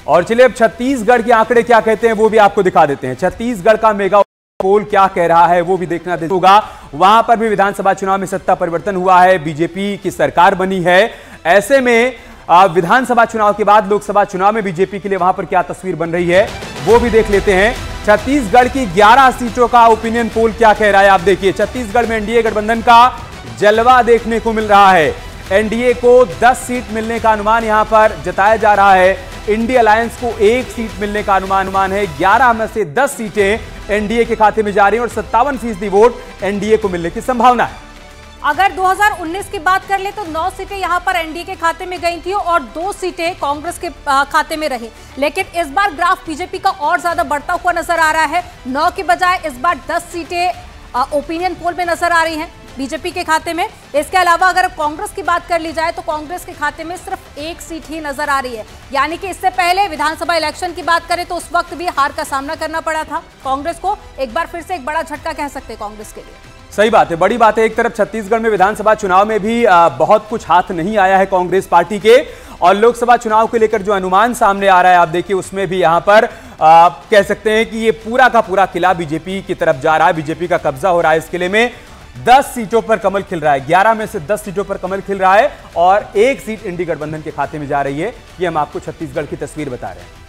और चलिए अब छत्तीसगढ़ के आंकड़े क्या कहते हैं वो भी आपको दिखा देते हैं। छत्तीसगढ़ का मेगा पोल क्या कह रहा है वो भी देखना होगा। वहां पर भी विधानसभा चुनाव में सत्ता परिवर्तन हुआ है, बीजेपी की सरकार बनी है। ऐसे में विधानसभा चुनाव के बाद लोकसभा चुनाव में बीजेपी के लिए वहां पर क्या तस्वीर बन रही है वो भी देख लेते हैं। छत्तीसगढ़ की 11 सीटों का ओपिनियन पोल क्या कह रहा है आप देखिए। छत्तीसगढ़ में एनडीए गठबंधन का जलवा देखने को मिल रहा है। एनडीए को 10 सीट मिलने का अनुमान यहां पर जताया जा रहा है। इंडिया अलायंस को 1 सीट मिलने का अनुमान है। 11 में से 10 सीटें एनडीए के खाते में जा रही हैं और 57% वोट एनडीए को मिलने की संभावना है। अगर 2019 की बात कर ले तो 9 सीटें यहां पर एनडीए के खाते में गई थी और 2 सीटें कांग्रेस के खाते में रही। लेकिन इस बार ग्राफ बीजेपी का और ज्यादा बढ़ता हुआ नजर आ रहा है। 9 की बजाय इस बार 10 सीटें ओपिनियन पोल में नजर आ रही हैं बीजेपी के खाते में। इसके अलावा अगर कांग्रेस की बात कर ली जाए तो कांग्रेस के खाते में सिर्फ 1 सीट ही नजर आ रही है। यानी कि इससे पहले विधानसभा इलेक्शन की बात करें तो उस वक्त भी हार का सामना करना पड़ा था कांग्रेस को। एक बार फिर से एक बड़ा झटका कह सकते हैं कांग्रेस के लिए। सही बात है, बड़ी बात है। एक तरफ छत्तीसगढ़ में विधानसभा चुनाव में भी बहुत कुछ हाथ नहीं आया है कांग्रेस पार्टी के, और लोकसभा चुनाव को लेकर जो अनुमान सामने आ रहा है आप देखिए उसमें भी यहां पर कह सकते हैं कि ये पूरा का पूरा किला बीजेपी की तरफ जा रहा है, बीजेपी का कब्जा हो रहा है। इस किले में 10 सीटों पर कमल खिल रहा है। 11 में से 10 सीटों पर कमल खिल रहा है और 1 सीट इंडी गठबंधन के खाते में जा रही है। ये हम आपको छत्तीसगढ़ की तस्वीर बता रहे हैं।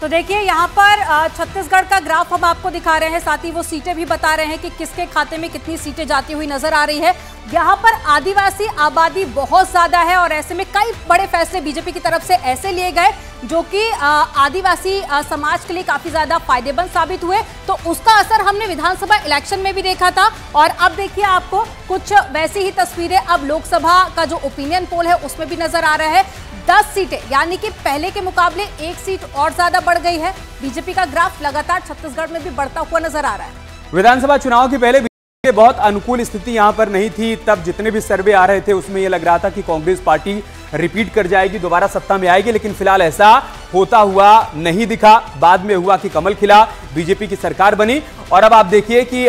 तो देखिए यहाँ पर छत्तीसगढ़ का ग्राफ हम आपको दिखा रहे हैं, साथ ही वो सीटें भी बता रहे हैं कि किसके खाते में कितनी सीटें जाती हुई नजर आ रही है। यहाँ पर आदिवासी आबादी बहुत ज्यादा है और ऐसे में कई बड़े फैसले बीजेपी की तरफ से ऐसे लिए गए जो कि आदिवासी समाज के लिए काफी ज्यादा फायदेमंद साबित हुए। तो उसका असर हमने विधानसभा इलेक्शन में भी देखा था और अब देखिए आपको कुछ वैसी ही तस्वीरें अब लोकसभा का जो ओपिनियन पोल है उसमें भी नजर आ रहा है। 10 सीटें यानी कि पहले के मुकाबले 1 सीट और ज्यादा बढ़ गई है। बीजेपी का ग्राफ लगातार छत्तीसगढ़ में भी बढ़ता हुआ नजर आ रहा है। विधानसभा चुनाव के पहले बहुत अनुकूल स्थिति यहां पर नहीं थी, तब जितने भी सर्वे आ रहे थे उसमें यह लग रहा था कि कांग्रेस पार्टी रिपीट कर जाएगी, दोबारा सत्ता में आएगी, लेकिन फिलहाल ऐसा होता हुआ नहीं दिखा। बाद में हुआ कि कमल खिला, बीजेपी की सरकार बनी और अब आप देखिए कि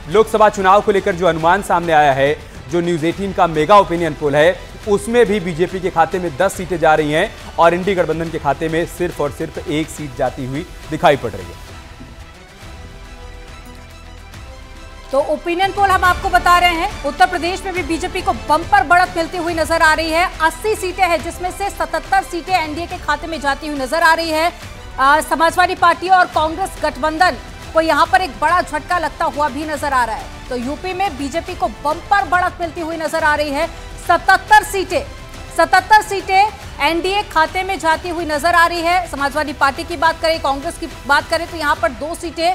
लोकसभा चुनाव को लेकर जो अनुमान सामने आया है, जो न्यूज 18 का मेगा ओपिनियन पोल है उसमें भी बीजेपी के खाते में 10 सीटें जा रही हैं और इंडी गठबंधन के खाते में सिर्फ और सिर्फ 1 सीट जाती हुई दिखाई पड़ रही है। तो ओपिनियन पोल हम आपको बता रहे हैं, उत्तर प्रदेश में भी बीजेपी को बम्पर बढ़त मिलती हुई नजर आ रही है। 80 सीटें हैं जिसमें से 77 सीटें एनडीए के खाते में जाती हुई नजर आ रही है। समाजवादी पार्टी और कांग्रेस गठबंधन को यहां पर एक बड़ा झटका लगता हुआ भी नजर आ रहा है। तो यूपी में बीजेपी को बम्पर बढ़त मिलती हुई नजर आ रही है। 77 सीटें एनडीए खाते में जाती हुई नजर आ रही है। समाजवादी पार्टी की बात करें, कांग्रेस की बात करें तो यहां पर 2 सीटें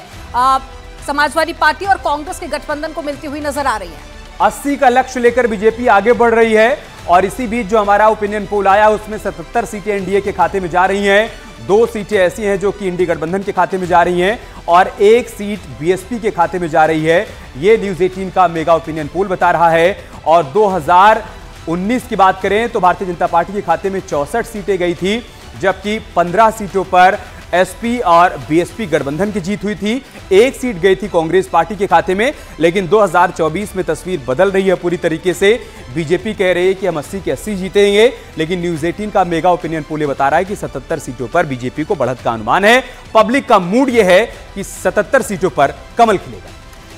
समाजवादी पार्टी और कांग्रेस के गठबंधन को मिलती हुई नजर आ रही है। 80 का लक्ष्य लेकर बीजेपी आगे बढ़ रही है और इसी बीच जो हमारा ओपिनियन पोल आया उसमें 77 सीटें एनडीए के खाते में जा रही हैं। 2 सीटें ऐसी हैं जो कि इंडी गठबंधन के खाते में जा रही हैं और 1 सीट बीएसपी के खाते में जा रही है। ये न्यूज 18 का मेगा ओपिनियन पोल बता रहा है। और 2019 की बात करें तो भारतीय जनता पार्टी के खाते में 64 सीटें गई थी, जबकि 15 सीटों पर एसपी और बीएसपी गठबंधन की जीत हुई थी। 1 सीट गई थी कांग्रेस पार्टी के खाते में। लेकिन 2024 में तस्वीर बदल रही है पूरी तरीके से। बीजेपी कह रही है कि हम 80 के 80 जीतेंगे, लेकिन न्यूज 18 का मेगा ओपिनियन पोल बता रहा है कि 77 सीटों पर बीजेपी को बढ़त का अनुमान है। पब्लिक का मूड यह है कि 77 सीटों पर कमल खिलेगा।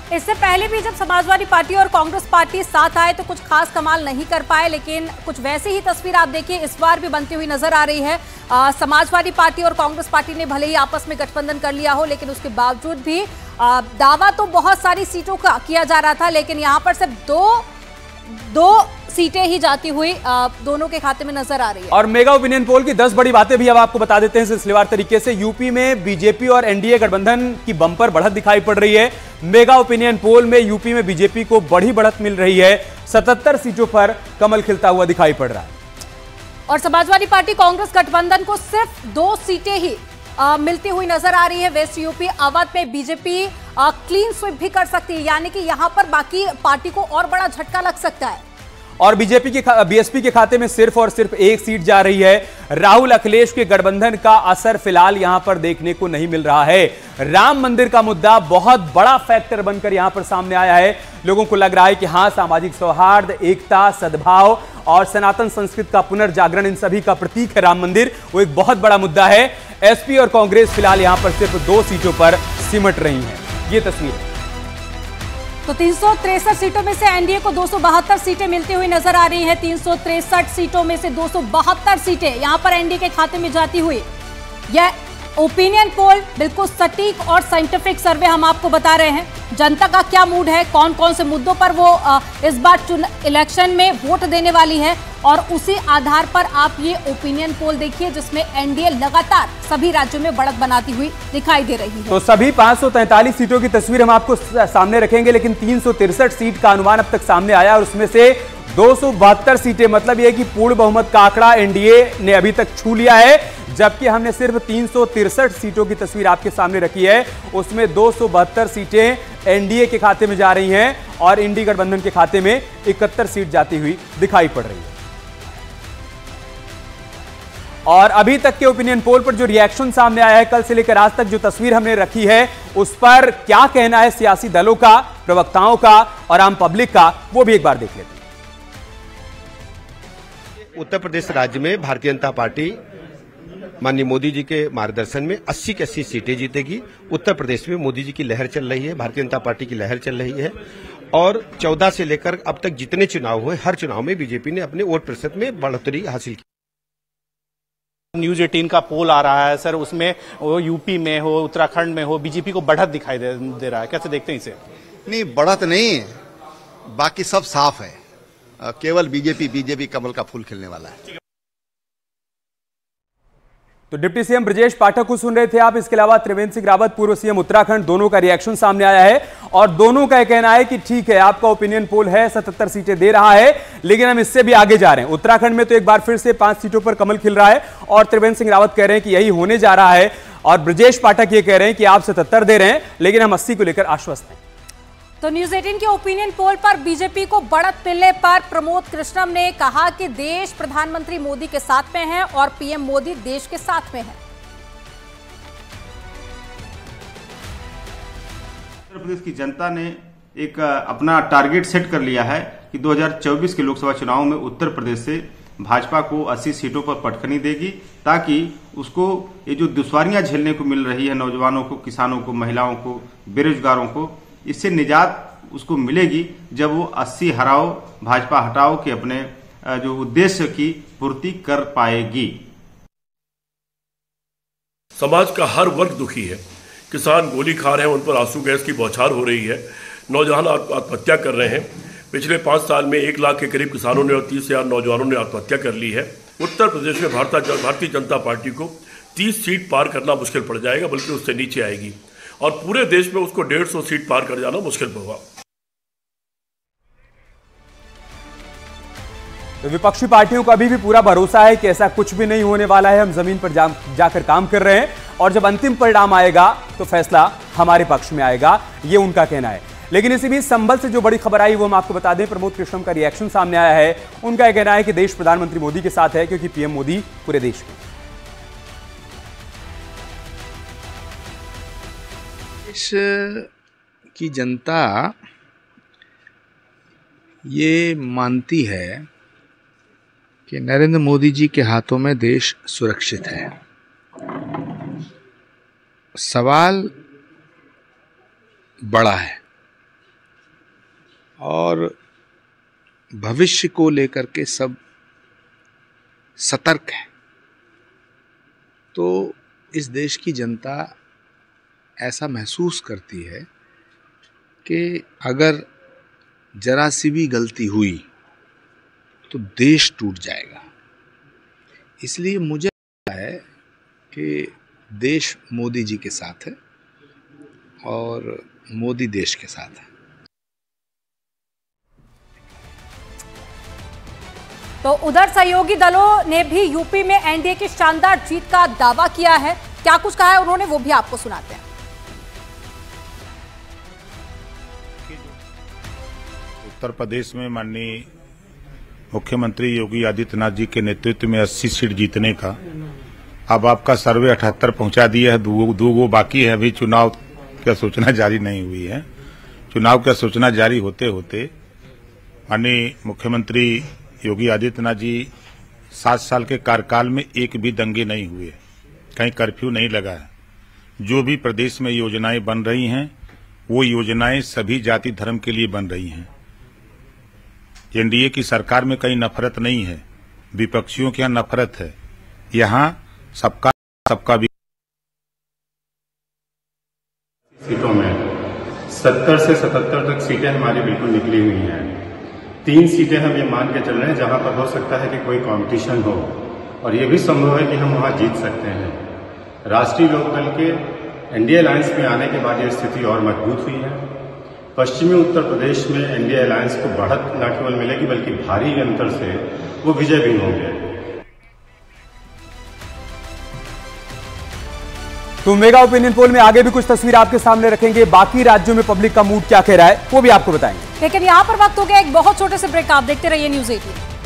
इससे पहले भी जब समाजवादी पार्टी और कांग्रेस पार्टी साथ आए तो कुछ खास कमाल नहीं कर पाए, लेकिन कुछ वैसी ही तस्वीर आप देखिए इस बार भी बनती हुई नजर आ रही है। समाजवादी पार्टी और कांग्रेस पार्टी ने भले ही आपस में गठबंधन कर लिया हो, लेकिन उसके बावजूद भी दावा तो बहुत सारी सीटों का किया जा रहा था, लेकिन यहाँ पर सिर्फ दो सीटें ही जाती हुई दोनों के खाते में नजर आ रही है। और मेगा ओपिनियन पोल की 10 बड़ी बातें भी अब आपको बता देते हैं सिलसिलेवार तरीके से। यूपी में बीजेपी और एनडीए गठबंधन की बम्पर बढ़त दिखाई पड़ रही है। मेगा ओपिनियन पोल में यूपी में बीजेपी को बड़ी बढ़त मिल रही है। 77 सीटों पर कमल खिलता हुआ दिखाई पड़ रहा है। और समाजवादी पार्टी कांग्रेस गठबंधन को सिर्फ 2 सीटें ही मिलती हुई नजर आ रही है। वेस्ट यूपी अवध में बीजेपी क्लीन स्वीप भी कर सकती है, यानी कि यहां पर बाकी पार्टी को और बड़ा झटका लग सकता है। और बीएसपी के खाते में सिर्फ और सिर्फ एक सीट जा रही है। राहुल अखिलेश के गठबंधन का असर फिलहाल यहां पर देखने को नहीं मिल रहा है। राम मंदिर का मुद्दा बहुत बड़ा फैक्टर बनकर यहां पर सामने आया है। लोगों को लग रहा है कि हां, सामाजिक सौहार्द, एकता, सद्भाव और सनातन संस्कृति का पुनर्जागरण, इन सभी का प्रतीक है राम मंदिर। वो एक बहुत बड़ा मुद्दा है। एसपी और कांग्रेस फिलहाल यहां पर सिर्फ 2 सीटों पर सिमट रही हैं। ये तस्वीर है। तो 363 सीटों में से एनडीए को 272 सीटें मिलती हुई नजर आ रही हैं। 363 सीटों में से 272 सीटें यहां पर एनडीए के खाते में जाती हुई। यह ओपिनियन पोल बिल्कुल सटीक और साइंटिफिक सर्वे हम आपको बता रहे हैं। जनता का क्या मूड है, कौन कौन से मुद्दों पर वो इस बार इलेक्शन में वोट देने वाली है, और उसी आधार पर आप ये ओपिनियन पोल देखिए जिसमें एनडीए लगातार सभी राज्यों में बढ़त बनाती हुई दिखाई दे रही है। तो सभी 543 सीटों की तस्वीर हम आपको सामने रखेंगे, लेकिन 363 सीट का अनुमान अब तक सामने आया और उसमें से 272 सीटें, मतलब यह कि पूर्ण बहुमत का आंकड़ा एनडीए ने अभी तक छू लिया है। जबकि हमने सिर्फ 363 सीटों की तस्वीर आपके सामने रखी है, उसमें 272 सीटें एनडीए के खाते में जा रही हैं और इंडी गठबंधन के खाते में 71 सीट जाती हुई दिखाई पड़ रही है। और अभी तक के ओपिनियन पोल पर जो रिएक्शन सामने आया है, कल से लेकर आज तक जो तस्वीर हमने रखी है, उस पर क्या कहना है सियासी दलों का, प्रवक्ताओं का और आम पब्लिक का, वो भी एक बार देख लेते हैं। उत्तर प्रदेश राज्य में भारतीय जनता पार्टी माननीय मोदी जी के मार्गदर्शन में 80 की 80 सीटें जीतेगी। उत्तर प्रदेश में मोदी जी की लहर चल रही है, भारतीय जनता पार्टी की लहर चल रही है और 14 से लेकर अब तक जितने चुनाव हुए, हर चुनाव में बीजेपी ने अपने वोट प्रतिशत में बढ़ोतरी हासिल की। न्यूज 18 का पोल आ रहा है सर, उसमें वो यूपी में हो, उत्तराखंड में हो, बीजेपी को बढ़त दिखाई दे रहा है, कैसे देखते हैं इसे? नहीं, बढ़त नहीं, बाकी सब साफ है, केवल बीजेपी कमल का फूल खिलने वाला है। तो डिप्टी सीएम ब्रजेश पाठक को सुन रहे थे आप। इसके अलावा त्रिवेंद्र सिंह रावत, पूर्व सीएम उत्तराखंड, दोनों का रिएक्शन सामने आया है और दोनों का कहना है कि ठीक है, आपका ओपिनियन पोल है 77 सीटें दे रहा है, लेकिन हम इससे भी आगे जा रहे हैं। उत्तराखंड में तो एक बार फिर से 5 सीटों पर कमल खिल रहा है और त्रिवेंद्र सिंह रावत कह रहे हैं कि यही होने जा रहा है, और ब्रजेश पाठक ये कह रहे हैं कि आप 77 दे रहे हैं, लेकिन हम 80 को लेकर आश्वस्त हैं। तो न्यूज 18 के ओपिनियन पोल पर बीजेपी को बढ़त मिलने पर प्रमोद कृष्णम ने कहा कि देश प्रधानमंत्री मोदी के साथ में है और पीएम मोदी देश के साथ में है। उत्तर प्रदेश की जनता ने एक अपना टारगेट सेट कर लिया है कि 2024 के लोकसभा चुनाव में उत्तर प्रदेश से भाजपा को 80 सीटों पर पटखनी देगी, ताकि उसको ये जो दुश्वारियां झेलने को मिल रही है, नौजवानों को, किसानों को, महिलाओं को, बेरोजगारों को, इससे निजात उसको मिलेगी जब वो 80 हराओ भाजपा हटाओ के अपने जो उद्देश्य की पूर्ति कर पाएगी। समाज का हर वर्ग दुखी है। किसान गोली खा रहे हैं, उन पर आंसू गैस की बौछार हो रही है, नौजवान आत्महत्या कर रहे हैं। पिछले 5 साल में 1 लाख के करीब किसानों ने और 30,000 नौजवानों ने आत्महत्या कर ली है। उत्तर प्रदेश में भारतीय जनता पार्टी को 30 सीट पार करना मुश्किल पड़ जाएगा, बल्कि उससे नीचे आएगी और पूरे देश में उसको 150 सीट पार कर जाना मुश्किल होगा। तो विपक्षी पार्टियों को अभी भी पूरा भरोसा है कि ऐसा कुछ भी नहीं होने वाला है, हम जमीन पर जाकर काम कर रहे हैं और जब अंतिम परिणाम आएगा तो फैसला हमारे पक्ष में आएगा, ये उनका कहना है। लेकिन इसी बीच संभल से जो बड़ी खबर आई वो हम आपको बता दें, प्रमोद कृष्णम का रिएक्शन सामने आया है। उनका यह कहना है कि देश प्रधानमंत्री मोदी के साथ है, क्योंकि पीएम मोदी पूरे देश के। देश की जनता ये मानती है कि नरेंद्र मोदी जी के हाथों में देश सुरक्षित है। सवाल बड़ा है और भविष्य को लेकर के सब सतर्क है। तो इस देश की जनता ऐसा महसूस करती है कि अगर जरा सी भी गलती हुई तो देश टूट जाएगा। इसलिए मुझे लगता है कि देश मोदी जी के साथ है और मोदी देश के साथ है। तो उधर सहयोगी दलों ने भी यूपी में एनडीए की शानदार जीत का दावा किया है। क्या कुछ कहा है उन्होंने, वो भी आपको सुनाते हैं। उत्तर प्रदेश में माननीय मुख्यमंत्री योगी आदित्यनाथ जी के नेतृत्व में 80 सीट जीतने का। अब आपका सर्वे 78 पहुंचा दिया है, दो बाकी है, अभी चुनाव की सूचना जारी नहीं हुई है। चुनाव की सूचना जारी होते होते माननीय मुख्यमंत्री योगी आदित्यनाथ जी 7 साल के कार्यकाल में एक भी दंगे नहीं हुए, कहीं कर्फ्यू नहीं लगा है। जो भी प्रदेश में योजनाएं बन रही हैं वो योजनाएं सभी जाति धर्म के लिए बन रही हैं। एनडीए की सरकार में कहीं नफरत नहीं है, विपक्षियों के यहाँ नफरत है। यहाँ सबका भी सीटों में 70 से 77 तक सीटें हमारी बिल्कुल निकली हुई हैं। 3 सीटें हम ये मान के चल रहे हैं जहां पर हो सकता है कि कोई कंपटीशन हो, और ये भी संभव है कि हम वहां जीत सकते हैं। राष्ट्रीय लोकदल के एनडीए अलायंस में आने के बाद ये स्थिति और मजबूत हुई है। पश्चिमी उत्तर प्रदेश में एनडीए अलायंस को बढ़त न केवल मिलेगी बल्कि भारी अंतर से वो विजय भी होंगे। तो मेगा ओपिनियन पोल में आगे भी कुछ तस्वीर आपके सामने रखेंगे, बाकी राज्यों में पब्लिक का मूड क्या कह रहा है वो भी आपको बताएंगे। लेकिन यहाँ पर वक्त हो गया एक बहुत छोटे से ब्रेक, आप देखते रहिए न्यूज़ 18।